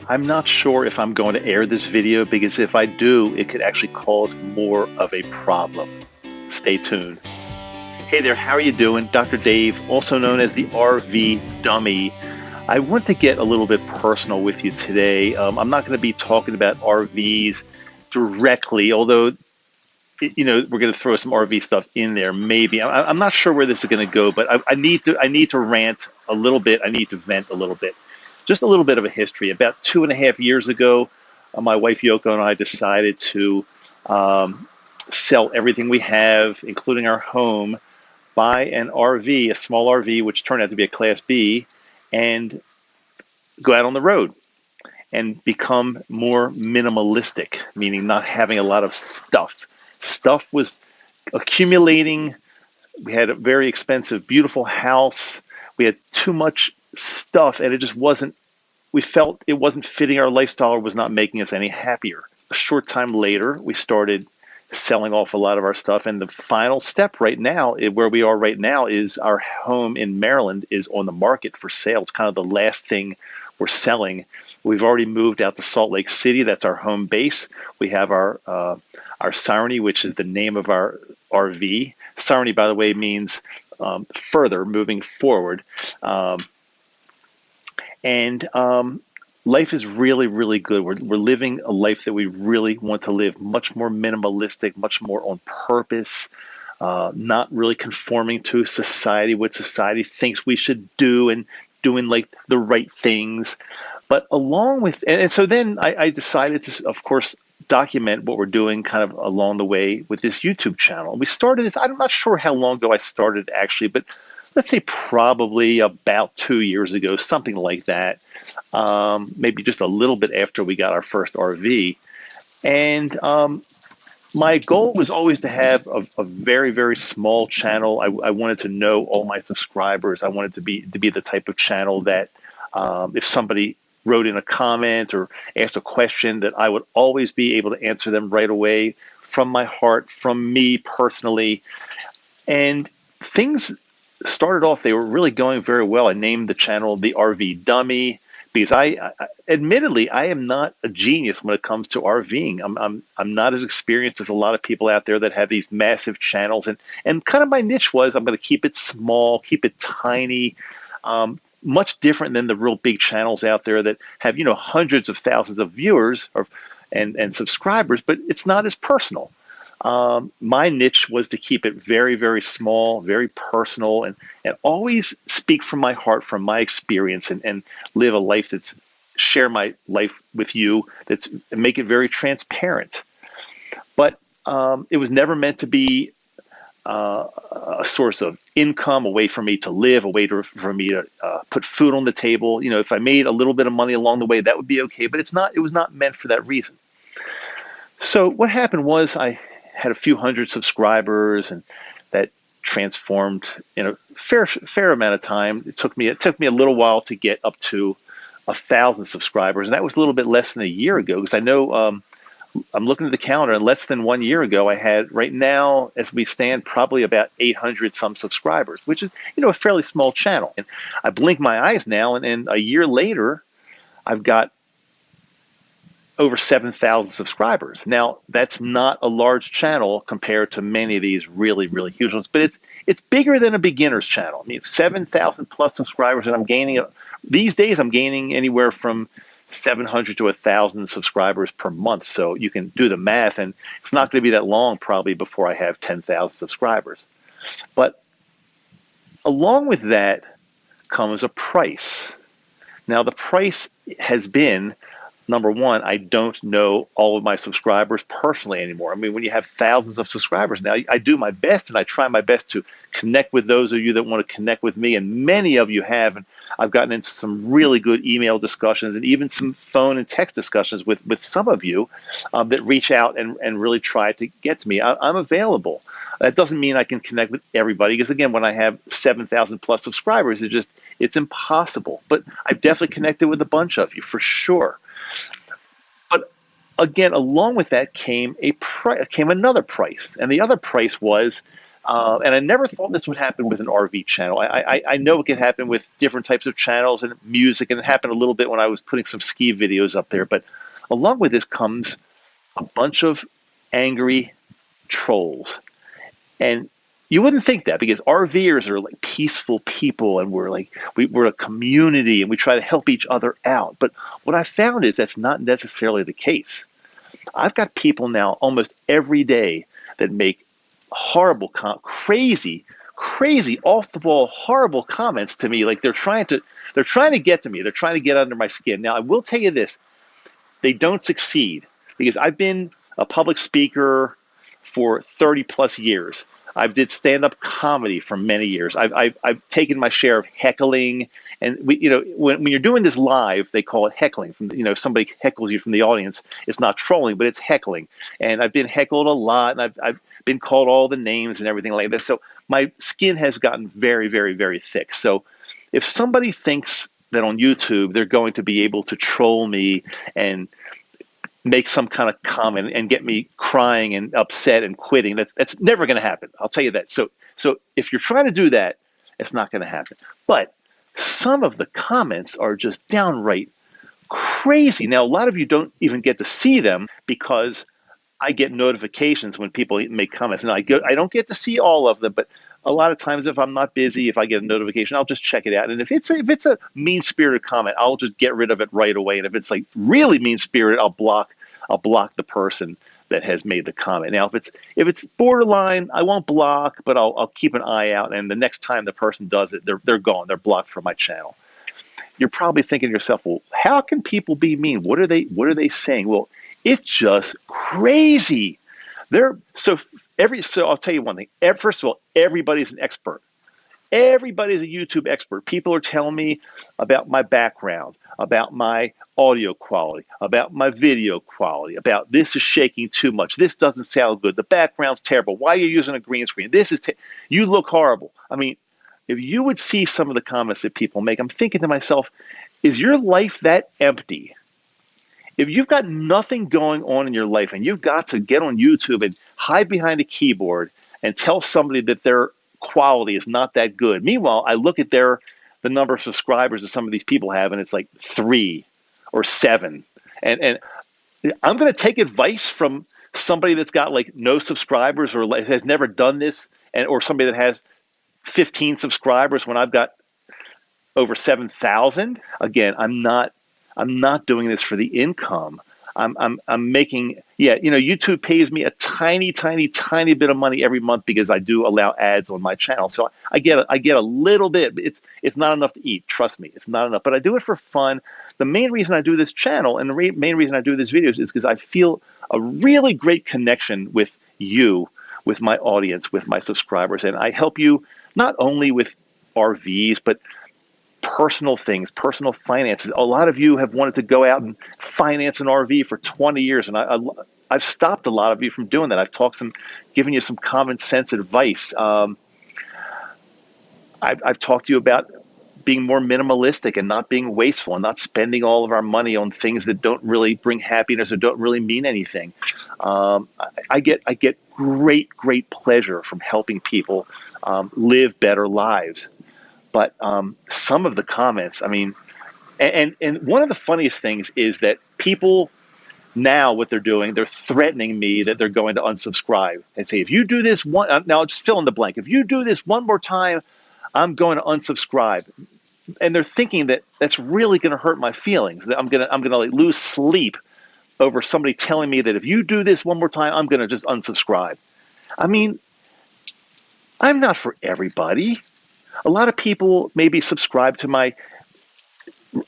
I'm not sure if I'm going to air this video because if I do, it could actually cause more of a problem. Stay tuned. Hey there, how are you doing? Dr. Dave, also known as the RV Dummy. I want to get a little bit personal with you today. I'm not going to be talking about RVs directly, although we're going to throw some RV stuff in there. Maybe I'm not sure where this is going to go, but I need to rant a little bit. I need to vent a little bit. Just a little bit of a history. About 2.5 years ago, my wife Yoko and I decided to sell everything we have, including our home, buy an RV, a small RV, which turned out to be a Class B, and go out on the road and become more minimalistic, meaning not having a lot of stuff. Stuff was accumulating. We had a very expensive, beautiful house. We had too much stuff, and it just wasn't, we felt it wasn't fitting our lifestyle or was not making us any happier. A short time later, we started selling off a lot of our stuff. And the final step right now, where we are right now, is our home in Maryland is on the market for sale. It's kind of the last thing we're selling. We've already moved out to Salt Lake City. That's our home base. We have our Sireney, which is the name of our RV. Sireney, by the way, means further, moving forward. And life is really, really good. We're living a life that we really want to live, much more minimalistic, much more on purpose, not really conforming to society, what society thinks we should do, and doing like the right things. But along with, and so then I decided to, of course, document what we're doing kind of along the way with this YouTube channel. We started this, I'm not sure how long ago I started actually, but let's say probably about 2 years ago, something like that. Maybe just a little bit after we got our first RV. And my goal was always to have a very, very small channel. I wanted to know all my subscribers. I wanted to be the type of channel that if somebody wrote in a comment or asked a question, that I would always be able to answer them right away from my heart, from me personally. And things started off, they were really going very well. I named the channel the RV Dummy because admittedly, I am not a genius when it comes to RVing. I'm not as experienced as a lot of people out there that have these massive channels. And kind of my niche was I'm going to keep it small, keep it tiny, much different than the real big channels out there that have, hundreds of thousands of viewers and subscribers, but it's not as personal. My niche was to keep it very, very small, very personal, and always speak from my heart, from my experience, and live a life share my life with you, make it very transparent. But it was never meant to be a source of income, a way for me to live, a way for me to put food on the table. If I made a little bit of money along the way, that would be okay, but it was not meant for that reason. So what happened was I had a few hundred subscribers, and that transformed in a fair amount of time. It took me a little while to get up to 1,000 subscribers, and that was a little bit less than a year ago, because I know I'm looking at the calendar, and less than 1 year ago I had, right now as we stand, probably about 800 some subscribers, which is a fairly small channel. And I blink my eyes now, and a year later I've got over 7,000 subscribers. Now, that's not a large channel compared to many of these really, really huge ones, but it's bigger than a beginner's channel. I mean, 7,000 plus subscribers, and these days I'm gaining anywhere from 700 to 1,000 subscribers per month. So you can do the math, and it's not going to be that long probably before I have 10,000 subscribers. But along with that comes a price. Now, the price has been, number one, I don't know all of my subscribers personally anymore. I mean, when you have thousands of subscribers now, I do my best, and I try my best to connect with those of you that want to connect with me, and many of you have. And I've gotten into some really good email discussions and even some phone and text discussions with some of you that reach out and really try to get to me. I'm available. That doesn't mean I can connect with everybody, because again, when I have 7,000 plus subscribers, it's impossible. But I've definitely connected with a bunch of you for sure. But again, along with that came another price, and the other price was And I never thought this would happen with an RV channel. I know it can happen with different types of channels and music, and it happened a little bit when I was putting some ski videos up there. But along with this comes a bunch of angry trolls. And you wouldn't think that because RVers are like peaceful people and we're a community and we try to help each other out. But what I found is that's not necessarily the case. I've got people now almost every day that make horrible, crazy, off the wall, horrible comments to me. Like they're trying to get to me. They're trying to get under my skin. Now, I will tell you this: they don't succeed because I've been a public speaker for 30 plus years. I've did stand-up comedy for many years. I've taken my share of heckling, and when you're doing this live, they call it heckling. If somebody heckles you from the audience, it's not trolling, but it's heckling. And I've been heckled a lot, and I've been called all the names and everything like this. So my skin has gotten very, very, very thick. So if somebody thinks that on YouTube they're going to be able to troll me and make some kind of comment and get me crying and upset and quitting, that's never going to happen. I'll tell you that. So if you're trying to do that, it's not going to happen. But some of the comments are just downright crazy. Now, a lot of you don't even get to see them because I get notifications when people make comments, and I don't get to see all of them, but a lot of times if I'm not busy, if I get a notification, I'll just check it out. And if it's a mean-spirited comment, I'll just get rid of it right away. And if it's like really mean-spirited, I'll block the person that has made the comment. Now, if it's borderline, I won't block, but I'll keep an eye out. And the next time the person does it, they're gone. They're blocked from my channel. You're probably thinking to yourself, well, how can people be mean? What are they saying? Well, it's just crazy. So I'll tell you one thing. First of all, everybody's an expert. Everybody's a YouTube expert. People are telling me about my background, about my audio quality, about my video quality, about this is shaking too much. This doesn't sound good. The background's terrible. Why are you using a green screen? You look horrible. I mean, if you would see some of the comments that people make, I'm thinking to myself, is your life that empty? If you've got nothing going on in your life and you've got to get on YouTube and hide behind a keyboard and tell somebody that their quality is not that good. Meanwhile, I look at the number of subscribers that some of these people have, and it's like 3 or 7. And I'm going to take advice from somebody that's got like no subscribers or has never done this, or somebody that has 15 subscribers when I've got over 7,000. Again, I'm not doing this for the income. I'm making, YouTube pays me a tiny bit of money every month because I do allow ads on my channel. So I get a little bit. It's not enough to eat. Trust me, it's not enough. But I do it for fun. The main reason I do this channel and the main reason I do these videos is because I feel a really great connection with you, with my audience, with my subscribers, and I help you not only with RVs, but personal things, personal finances. A lot of you have wanted to go out and finance an RV for 20 years, and I've stopped a lot of you from doing that. I've given you some common sense advice. I've talked to you about being more minimalistic and not being wasteful and not spending all of our money on things that don't really bring happiness or don't really mean anything. I get great pleasure from helping people live better lives. But some of the comments, I mean, and one of the funniest things is that people now, what they're doing, they're threatening me that they're going to unsubscribe and say, if you do this now just fill in the blank. If you do this one more time, I'm going to unsubscribe. And they're thinking that that's really going to hurt my feelings, that I'm gonna like lose sleep over somebody telling me that if you do this one more time, I'm going to just unsubscribe. I mean, I'm not for everybody. A lot of people maybe subscribe to my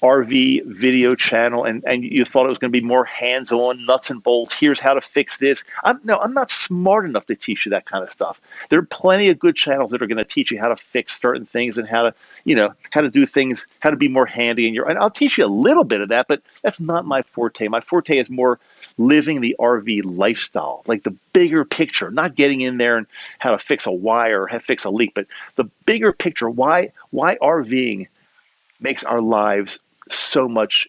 RV video channel and you thought it was going to be more hands-on, nuts and bolts. Here's how to fix this. I'm not smart enough to teach you that kind of stuff. There are plenty of good channels that are going to teach you how to fix certain things and how to do things, how to be more handy and I'll teach you a little bit of that, but that's not my forte. My forte is more living the RV lifestyle, like the bigger picture, not getting in there and how to fix a wire or how to fix a leak, but the bigger picture, why RVing makes our lives so much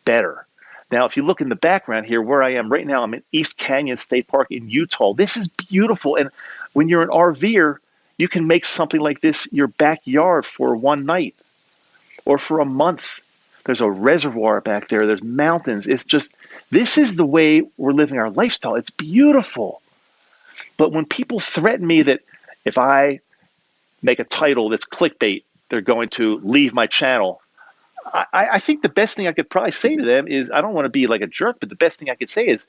better. Now, if you look in the background here, where I am right now, I'm in East Canyon State Park in Utah. This is beautiful. And when you're an RVer, You can make something like this your backyard for one night or for a month. There's a reservoir back there. There's mountains. It's just, this is the way we're living our lifestyle. It's beautiful. But when people threaten me that if I make a title that's clickbait, they're going to leave my channel, I think the best thing I could probably say to them is, I don't want to be like a jerk, but the best thing I could say is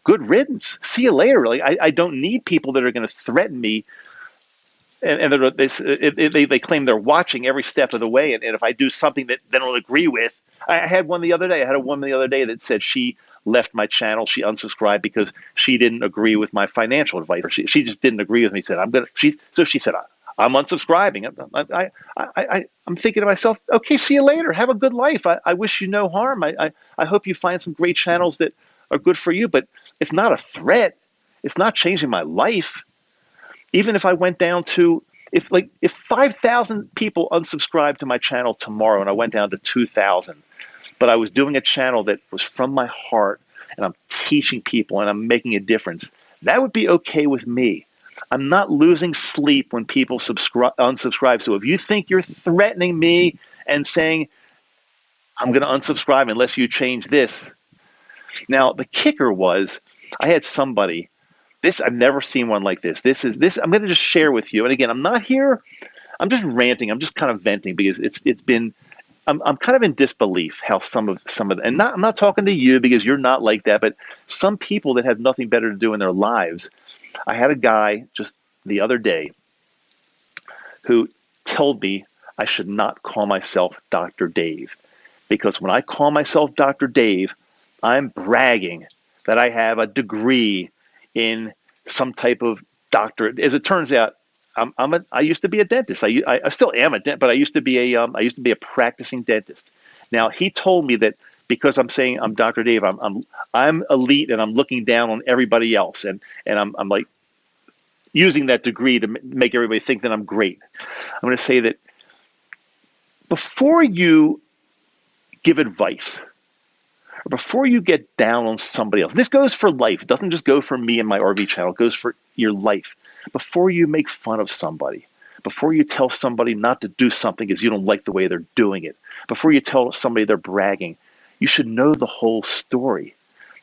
good riddance. See you later. Really, I don't need people that are going to threaten me, and they claim they're watching every step of the way. And if I do something that they don't agree with, I had one the other day. I had a woman the other day that said she left my channel. She unsubscribed because she didn't agree with my financial advice. She just didn't agree with me. Said she said, I'm unsubscribing. I'm thinking to myself, okay, see you later. Have a good life. I wish you no harm. I hope you find some great channels that are good for you. But it's not a threat. It's not changing my life. Even if I went down to, if 5,000 people unsubscribed to my channel tomorrow and I went down to 2,000, but I was doing a channel that was from my heart and I'm teaching people and I'm making a difference, that would be okay with me. I'm not losing sleep when people unsubscribe. So if you think you're threatening me and saying, I'm going to unsubscribe unless you change this. Now, the kicker was, I had somebody, I've never seen one like this. I'm going to just share with you. And again, I'm not here, I'm just ranting. I'm just kind of venting because it's been, I'm kind of in disbelief how some of and I'm not talking to you because you're not like that, but some people that have nothing better to do in their lives. I had a guy just the other day who told me I should not call myself Dr. Dave, because when I call myself Dr. Dave, I'm bragging that I have a degree in some type of doctorate. As it turns out, I used to be a dentist. I still am a dentist, but I used to be a practicing dentist. Now he told me that because I'm saying I'm Dr. Dave, I'm elite and I'm looking down on everybody else, and I'm like using that degree to make everybody think that I'm great. I'm going to say that before you give advice, or before you get down on somebody else, this goes for life. It doesn't just go for me and my RV channel. It goes for your life. Before you make fun of somebody, before you tell somebody not to do something because you don't like the way they're doing it, before you tell somebody they're bragging, you should know the whole story.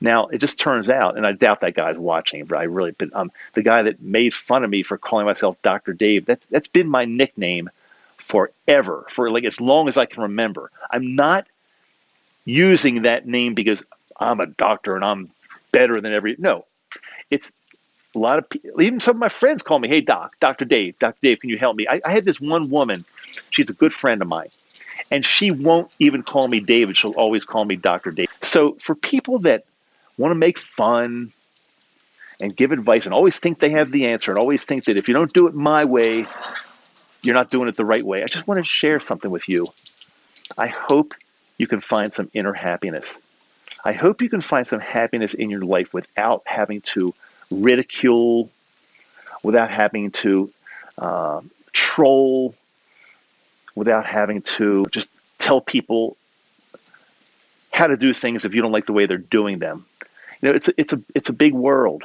Now, it just turns out, and I doubt that guy's watching, but the guy that made fun of me for calling myself Dr. Dave, that's been my nickname forever, for like as long as I can remember. I'm not using that name because I'm a doctor and I'm better than no. It's a lot of people, even some of my friends call me, hey, Dr. Dave, can you help me? I had this one woman, she's a good friend of mine, and she won't even call me David. She'll always call me Dr. Dave. So for people that want to make fun and give advice and always think they have the answer and always think that if you don't do it my way, you're not doing it the right way, I just want to share something with you. I hope you can find some inner happiness. I hope you can find some happiness in your life without having to ridicule, without having to troll, without having to just tell people how to do things if you don't like the way they're doing them. You know, it's a big world.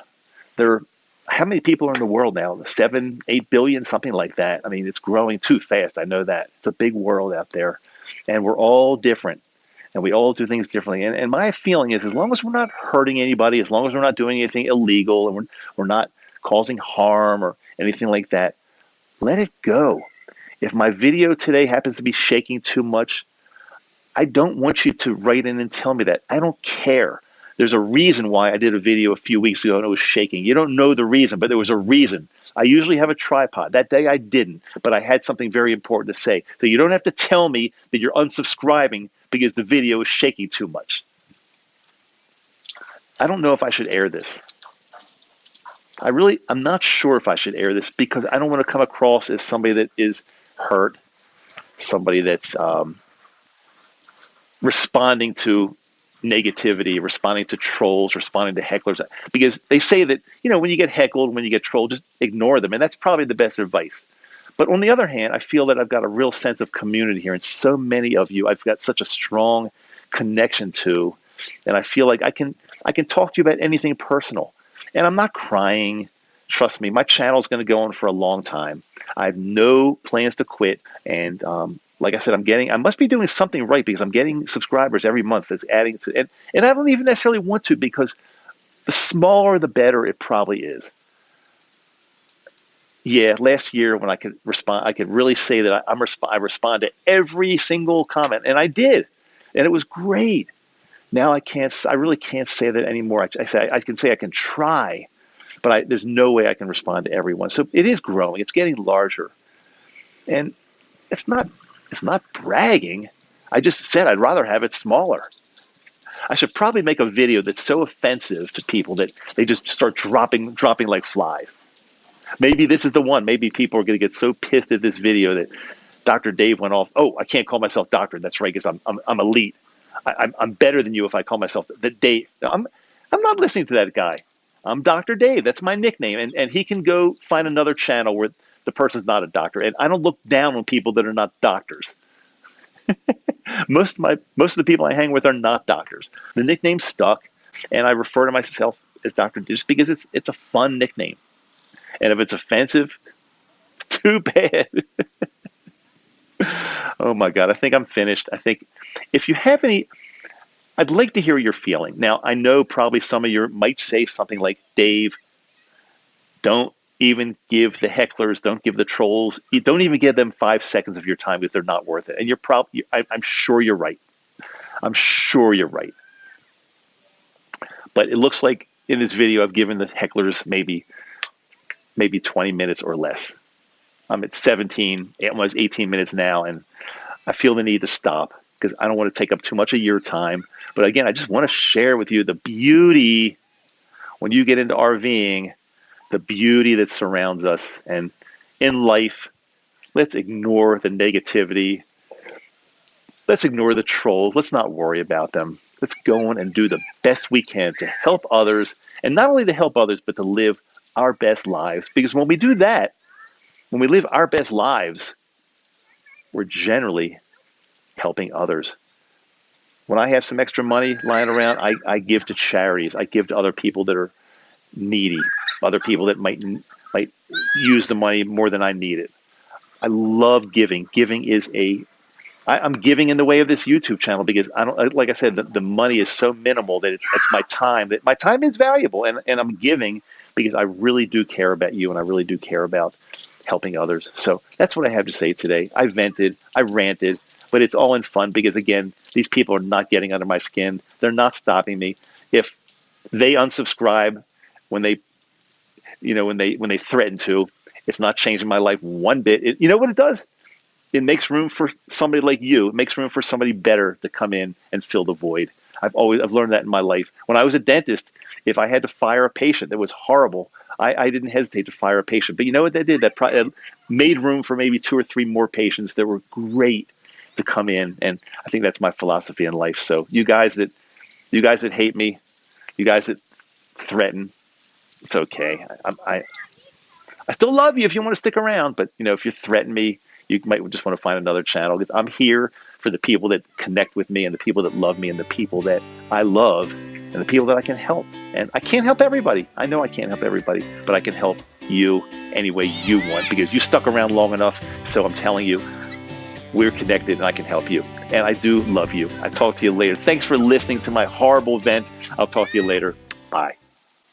How many people are in the world now? 7, 8 billion, something like that. I mean, it's growing too fast. I know that. It's a big world out there, and we're all different, and we all do things differently. And my feeling is, as long as we're not hurting anybody, as long as we're not doing anything illegal, and we're not causing harm or anything like that, let it go. If my video today happens to be shaking too much, I don't want you to write in and tell me that. I don't care. There's a reason why I did a video a few weeks ago and it was shaking. You don't know the reason, but there was a reason. I usually have a tripod. That day I didn't, but I had something very important to say. So you don't have to tell me that you're unsubscribing because the video is shaking too much. I don't know if I should air this. I'm not sure if I should air this because I don't want to come across as somebody that is hurt, somebody that's responding to negativity, responding to trolls, responding to hecklers, because they say that, when you get heckled, when you get trolled, just ignore them. And that's probably the best advice. But on the other hand, I feel that I've got a real sense of community here. And so many of you, I've got such a strong connection to, and I feel like I can talk to you about anything personal. And I'm not crying Trust me, my channel is going to go on for a long time. I have no plans to quit. And like I said, I must be doing something right because I'm getting subscribers every month that's adding to it. And I don't even necessarily want to, because the smaller the better it probably is. Yeah, last year when I could respond, I could really say that I respond to every single comment, and I did, and it was great. Now I really can't say that anymore. I can say I can try, but there's no way I can respond to everyone. So it is growing. It's getting larger, and it's not it's not bragging. I just said I'd rather have it smaller. I should probably make a video that's so offensive to people that they just start dropping like flies. Maybe this is the one. Maybe people are going to get so pissed at this video that Dr. Dave went off. Oh, I can't call myself doctor. That's right, because I'm elite. I'm better than you if I call myself the Dave. No, I'm not listening to that guy. I'm Dr. Dave. That's my nickname, and he can go find another channel where the person's not a doctor. And I don't look down on people that are not doctors. Most of the people I hang with are not doctors. The nickname stuck, and I refer to myself as Dr. Douche because it's a fun nickname. And if it's offensive, too bad. Oh my God, I think I'm finished. I think if you have any, I'd like to hear your feeling. Now, I know probably some of you might say something like, Dave, don't even give the hecklers, don't give the trolls, you don't even give them 5 seconds of your time because they're not worth it. And I'm sure you're right. I'm sure you're right. But it looks like in this video, I've given the hecklers maybe 20 minutes or less. I'm at 17, almost 18 minutes now, and I feel the need to stop because I don't want to take up too much of your time. But again, I just want to share with you the beauty when you get into RVing, the beauty that surrounds us. And in life, let's ignore the negativity. Let's ignore the trolls. Let's not worry about them. Let's go on and do the best we can to help others, and not only to help others, but to live our best lives. Because when we do that, when we live our best lives, we're generally helping others. When I have some extra money lying around, I give to charities. I give to other people that are needy, other people that might use the money more than I need it. I love giving. I'm giving in the way of this YouTube channel because like I said, the money is so minimal that it's my time. That my time is valuable, and I'm giving because I really do care about you, and I really do care about helping others. So that's what I have to say today. I vented, I ranted, but it's all in fun because, again, these people are not getting under my skin. They're not stopping me. If they unsubscribe when they threaten to, it's not changing my life one bit. You know what it does? It makes room for somebody like you. It makes room for somebody better to come in and fill the void. I've learned that in my life. When I was a dentist, if I had to fire a patient that was horrible, I didn't hesitate to fire a patient. But you know what that did? That made room for maybe 2 or 3 more patients that were great to come in. And I think that's my philosophy in life. So you guys that hate me, you guys that threaten, it's okay. I still love you if you want to stick around. But if you threaten me, you might just want to find another channel, because I'm here for the people that connect with me and the people that love me and the people that I love and the people that I can help. And I can't help everybody. I know I can't help everybody, but I can help you any way you want because you stuck around long enough. So I'm telling you, we're connected and I can help you. And I do love you. I'll talk to you later. Thanks for listening to my horrible vent. I'll talk to you later. Bye.